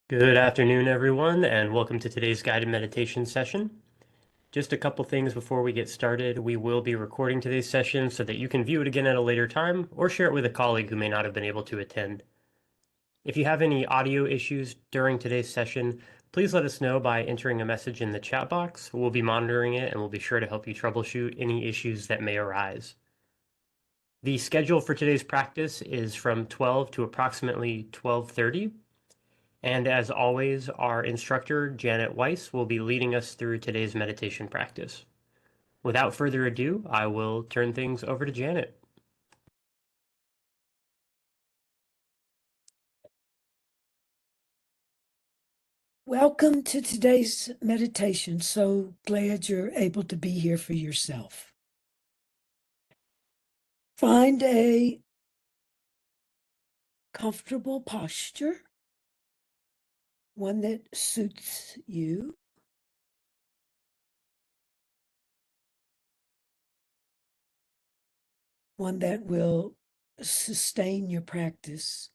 Good afternoon, everyone, and welcome to today's guided meditation session. Just a couple things before we get started. We will be recording today's session so that you can view it again at a later time or share it with a colleague who may not have been able to attend. If you have any audio issues during today's session, please let us know by entering a message in the chat box. We'll be monitoring it and we'll be sure to help you troubleshoot any issues that may arise. The schedule for today's practice is from 12 to approximately 12:30. And as always, our instructor, Janet Weiss, will be leading us through today's meditation practice. Without further ado, I will turn things over to Janet. Welcome to today's meditation. So glad you're able to be here for yourself. Find a comfortable posture, one that suits you. One that will sustain your practice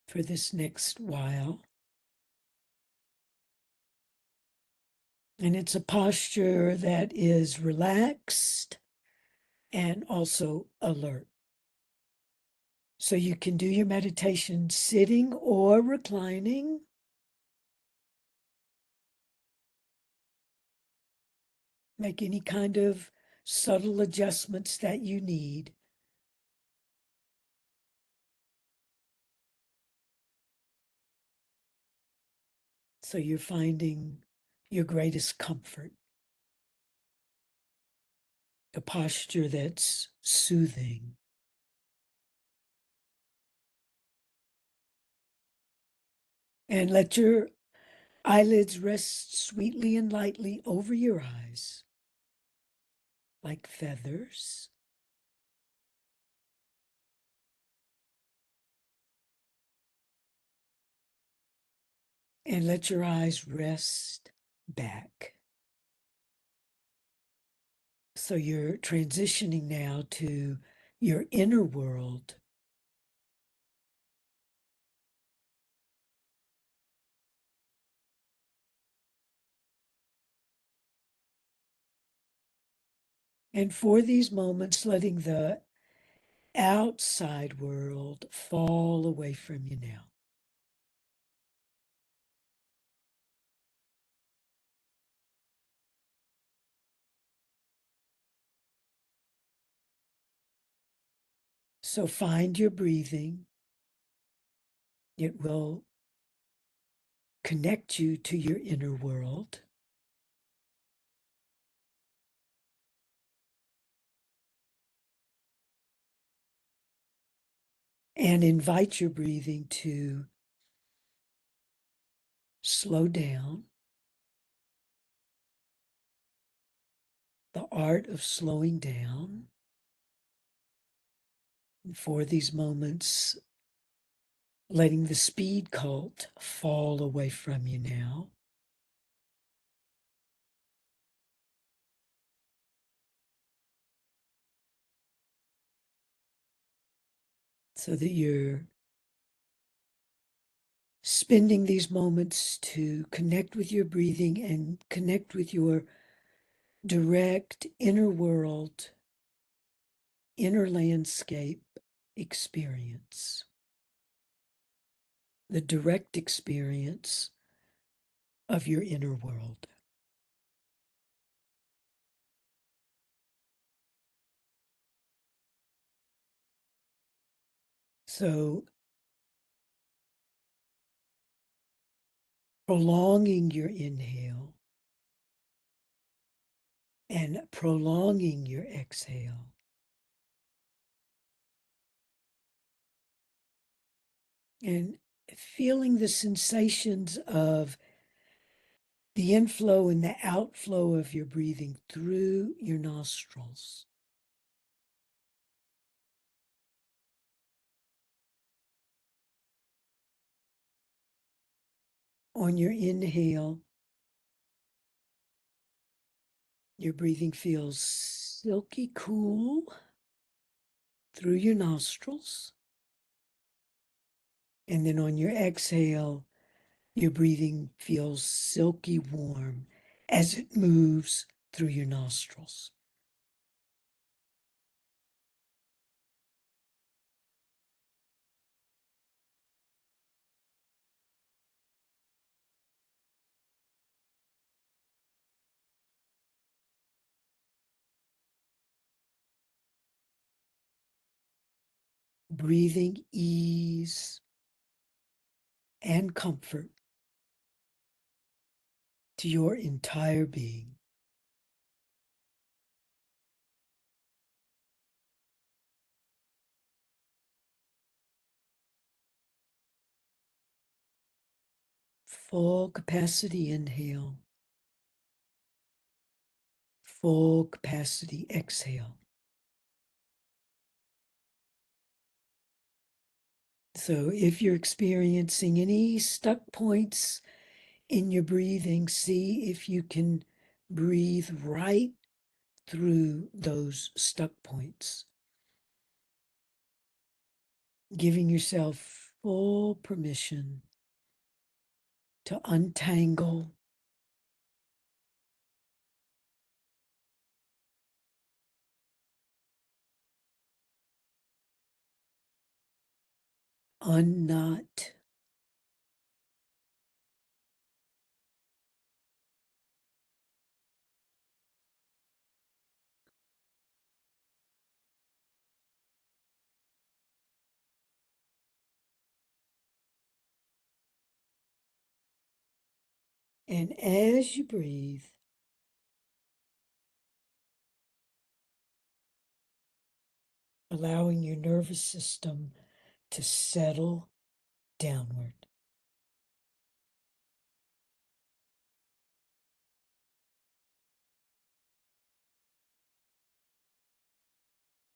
for this next while. And it's a posture that is relaxed and also alert. So you can do your meditation sitting or reclining. Make any kind of subtle adjustments that you need. So you're finding your greatest comfort. A posture that's soothing. And let your eyelids rest sweetly and lightly over your eyes, like feathers. And let your eyes rest back. So you're transitioning now to your inner world. And for these moments, letting the outside world fall away from you now. So find your breathing. It will connect you to your inner world. And invite your breathing to slow down. The art of slowing down. And for these moments, letting the speed cult fall away from you now. So that you're spending these moments to connect with your breathing and connect with your direct inner world, inner landscape experience. The direct experience of your inner world. So prolonging your inhale and prolonging your exhale. And feeling the sensations of the inflow and the outflow of your breathing through your nostrils. On your inhale, your breathing feels silky cool through your nostrils. And then on your exhale, Your breathing feels silky warm as it moves through your nostrils. Breathing ease and comfort to your entire being. Full capacity inhale, full capacity exhale. So if you're experiencing any stuck points in your breathing, see if you can breathe right through those stuck points, giving yourself full permission to untangle, unknot, and as you breathe, allowing your nervous system to settle downward.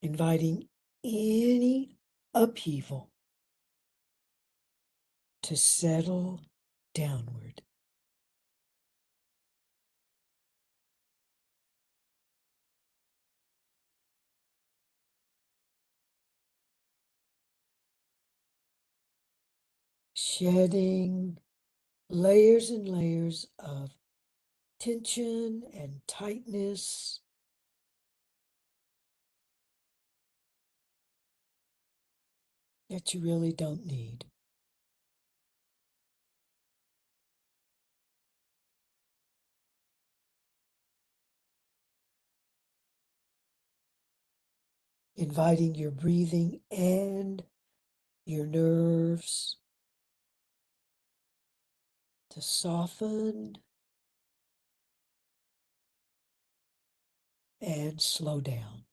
Inviting any upheaval to settle downward. Shedding layers and layers of tension and tightness, that you really don't need. Inviting your breathing and your nerves to soften and slow down.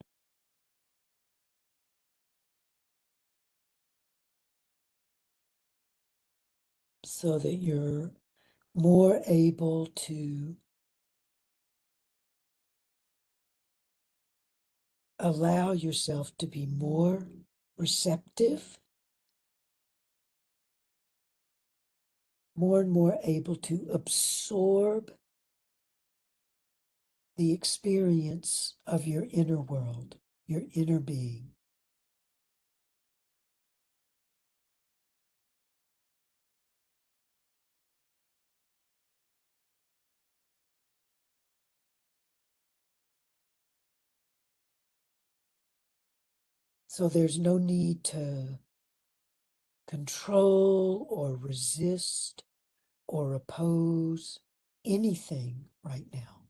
So that you're more able to allow yourself to be more receptive, more and more able to absorb the experience of your inner world, your inner being. So there's no need to control or resist or oppose anything right now.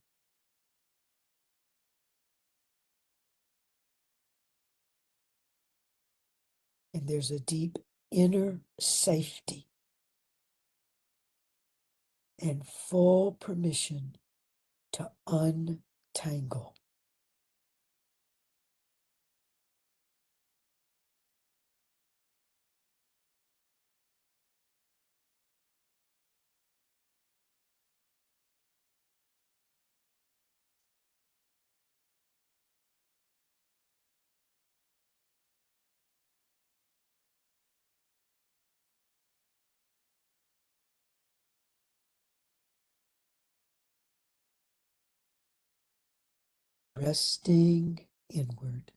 And there's a deep inner safety and full permission to untangle. Resting inward.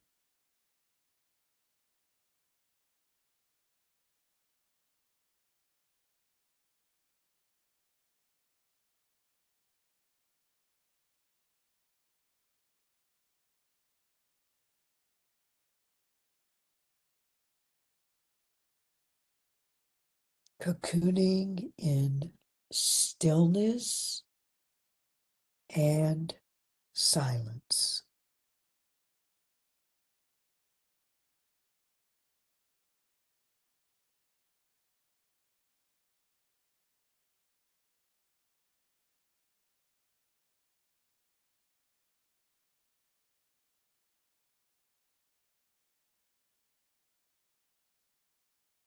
cocooning in stillness and silence.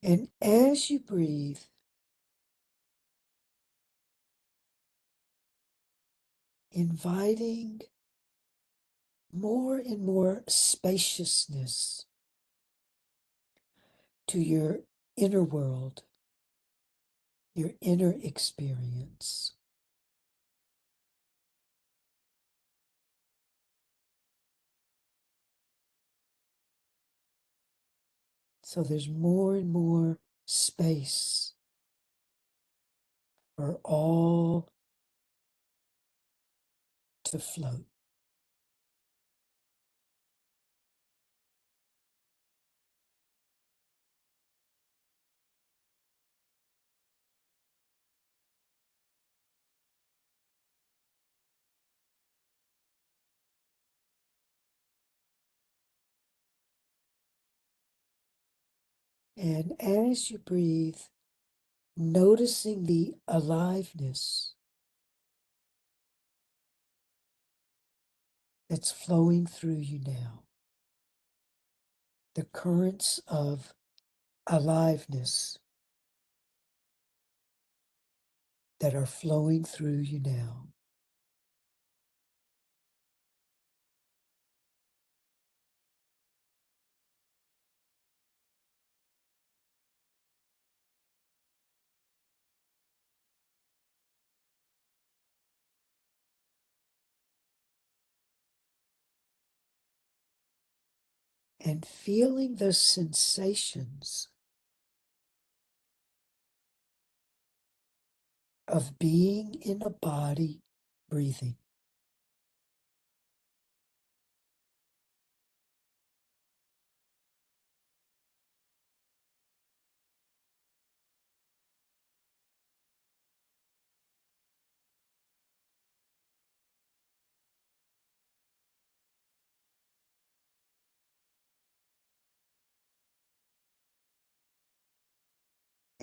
And as you breathe, inviting more and more spaciousness to your inner world, your inner experience. So there's more and more space for all to float. And as you breathe, noticing the aliveness that's flowing through you now, the currents of aliveness that are flowing through you now. And feeling those sensations of being in a body breathing.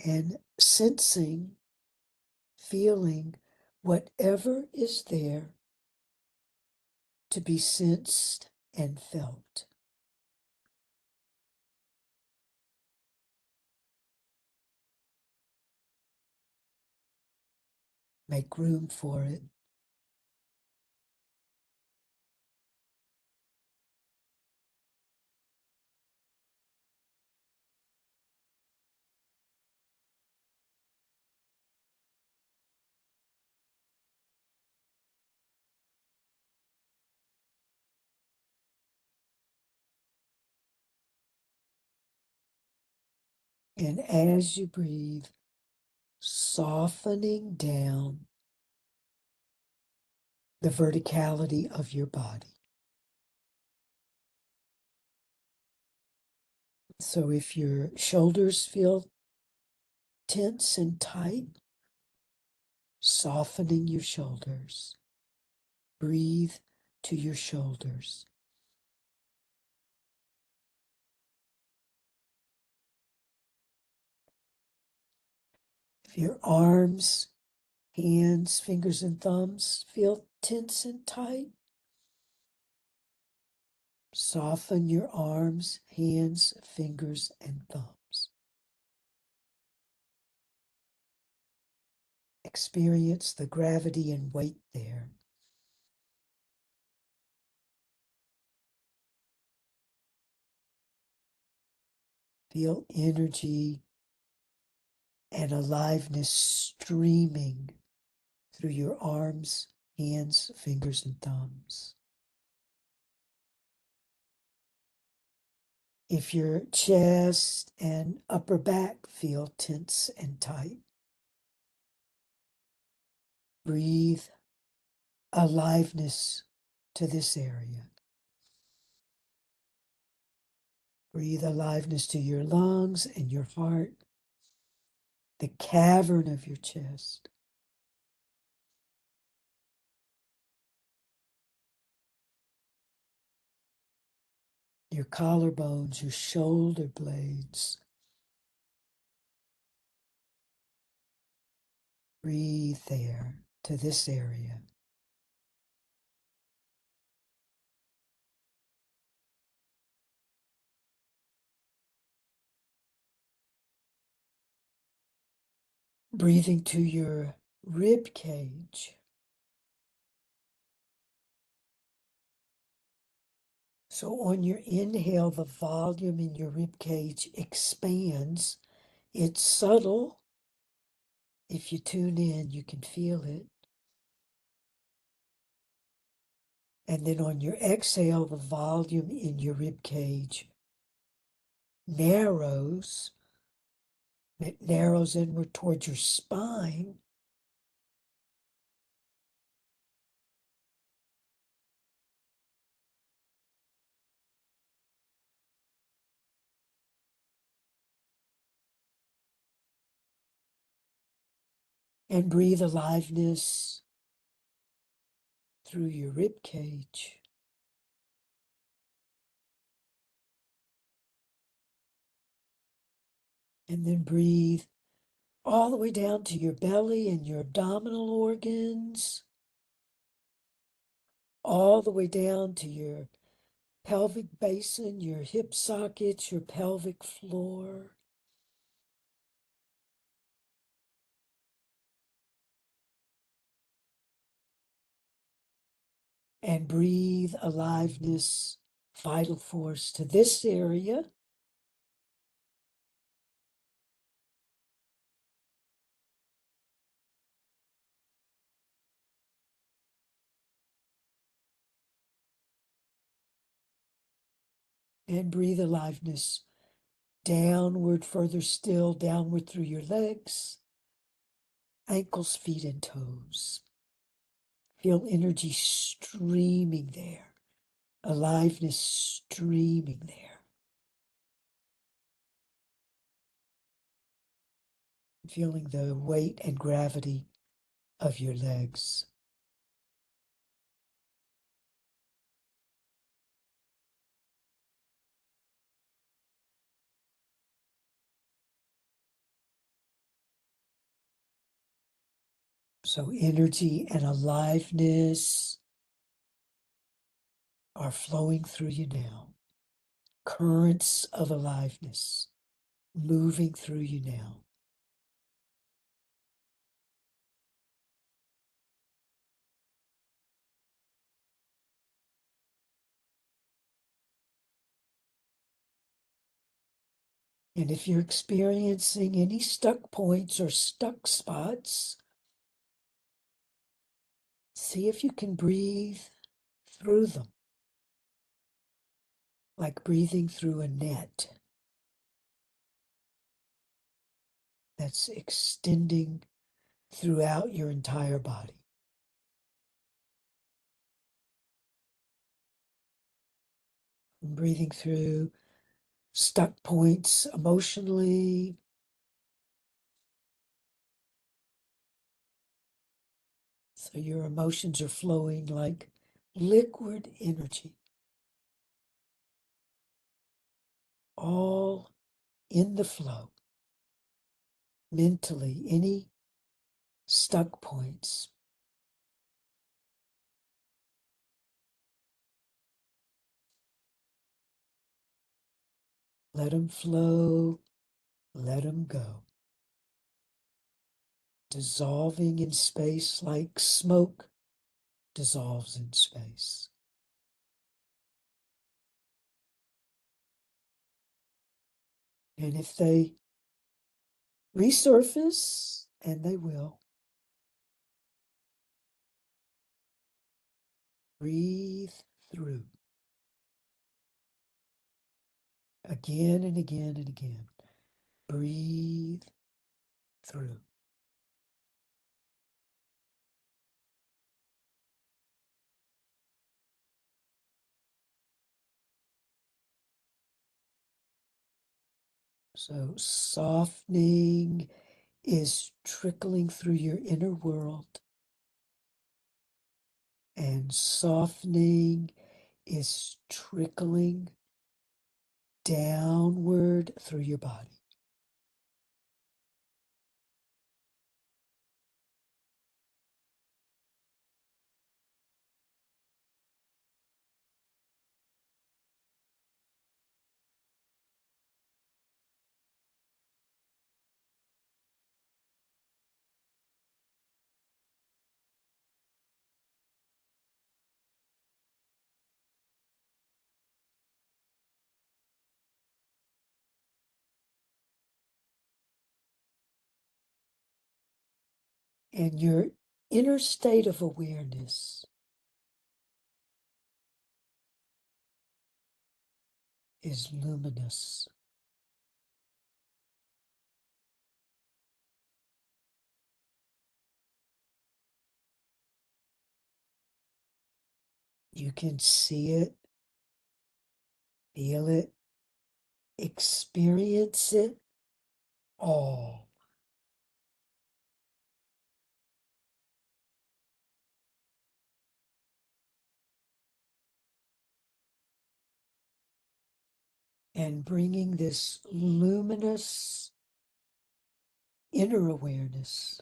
And sensing, feeling whatever is there to be sensed and felt. Make room for it. And as you breathe, softening down the verticality of your body. So if your shoulders feel tense and tight, softening your shoulders. Breathe to your shoulders. If your arms, hands, fingers, and thumbs feel tense and tight, soften your arms, hands, fingers, and thumbs. Experience the gravity and weight there. Feel energy and aliveness streaming through your arms, hands, fingers, and thumbs. If your chest and upper back feel tense and tight, breathe aliveness to this area. Breathe aliveness to your lungs and your heart, the cavern of your chest. Your collarbones, your shoulder blades. Breathe there to this area. Breathing to your rib cage. So on your inhale, the volume in your rib cage expands. It's subtle. If you tune in, you can feel it. And then on your exhale, the volume in your rib cage narrows. It narrows inward towards your spine. And breathe aliveness through your rib cage. And then breathe all the way down to your belly and your abdominal organs, all the way down to your pelvic basin, your hip sockets, your pelvic floor. And breathe aliveness, vital force to this area. And breathe aliveness downward, further still, downward through your legs, ankles, feet, and toes. Feel energy streaming there, aliveness streaming there. Feeling the weight and gravity of your legs. So energy and aliveness are flowing through you now. Currents of aliveness moving through you now. And if you're experiencing any stuck points or stuck spots, see if you can breathe through them, like breathing through a net that's extending throughout your entire body. And breathing through stuck points emotionally, so your emotions are flowing like liquid energy, all in the flow. Mentally, any stuck points, let them flow, let them go. Dissolving in space like smoke dissolves in space. And if they resurface, and they will, breathe through again and again and again. Breathe through. So softening is trickling through your inner world, and softening is trickling downward through your body. And your inner state of awareness is luminous. You can see it, feel it, experience it all. And bringing this luminous inner awareness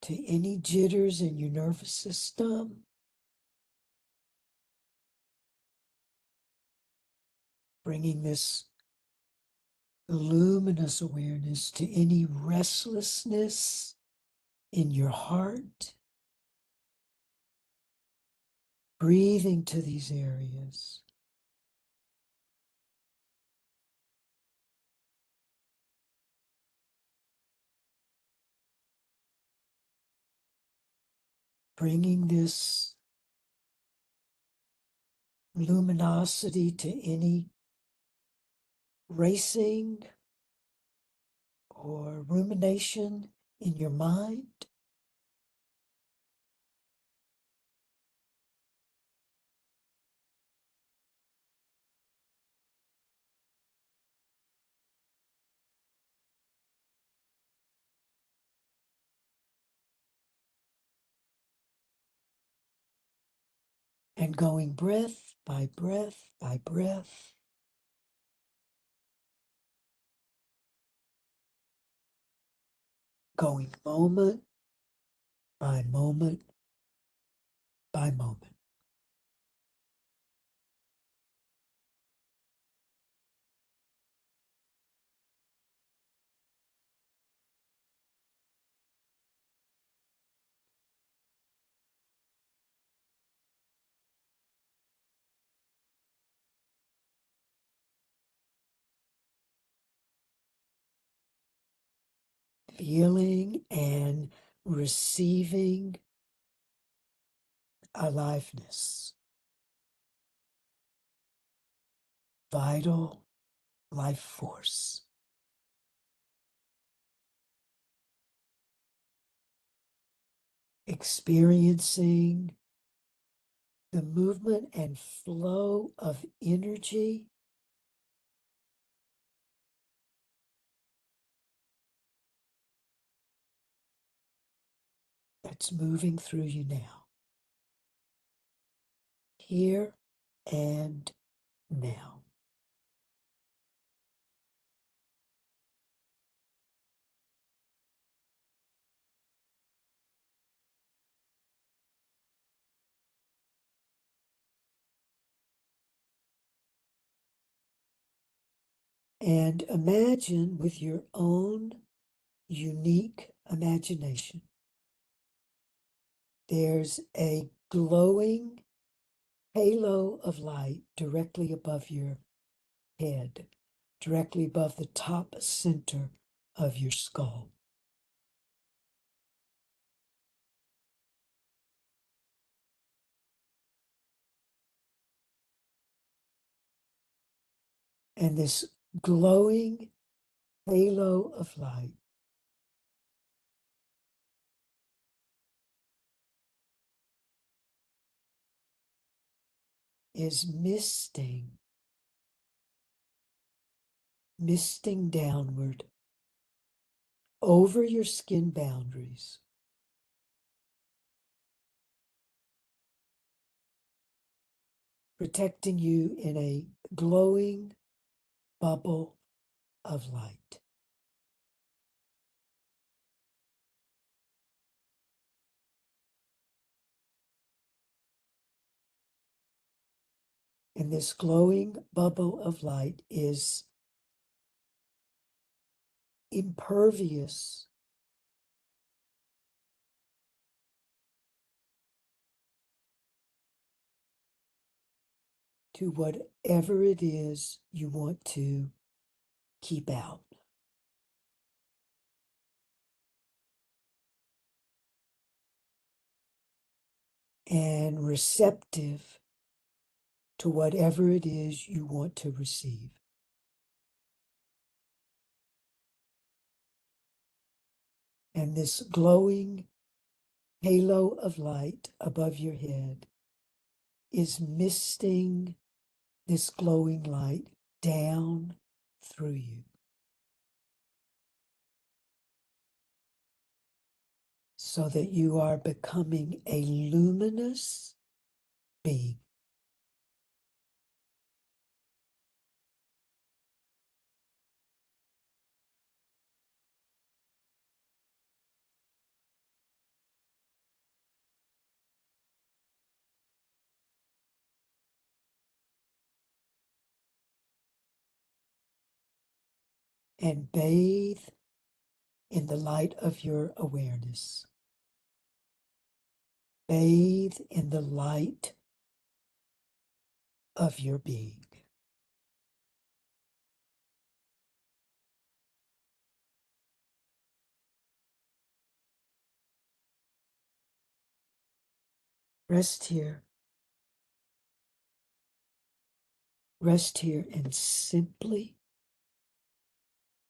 to any jitters in your nervous system, bringing this luminous awareness to any restlessness in your heart, breathing to these areas. Bringing this luminosity to any racing or rumination in your mind. And going breath by breath by breath, going moment by moment by moment. Feeling and receiving aliveness, vital life force. Experiencing the movement and flow of energy that's moving through you now, here and now. And imagine with your own unique imagination, there's a glowing halo of light directly above your head, directly above the top center of your skull. And this glowing halo of light is misting misting downward over your skin boundaries, protecting you in a glowing bubble of light. And this glowing bubble of light is impervious to whatever it is you want to keep out. And receptive to whatever it is you want to receive. And this glowing halo of light above your head is misting this glowing light down through you, so that you are becoming a luminous being. And bathe in the light of your awareness. Bathe in the light of your being. Rest here. Rest here and simply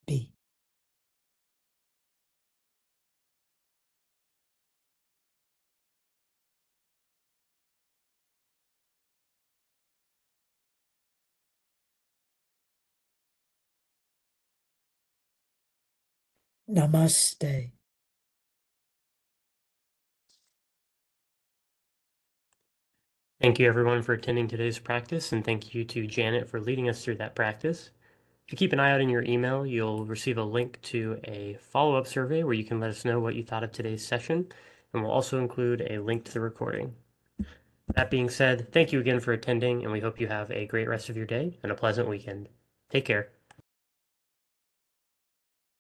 be. Namaste. Thank you everyone for attending today's practice, and thank you to Janet for leading us through that practice. If you keep an eye out in your email, you'll receive a link to a follow-up survey where you can let us know what you thought of today's session, and we'll also include a link to the recording. That being said, thank you again for attending, and we hope you have a great rest of your day and a pleasant weekend. Take care.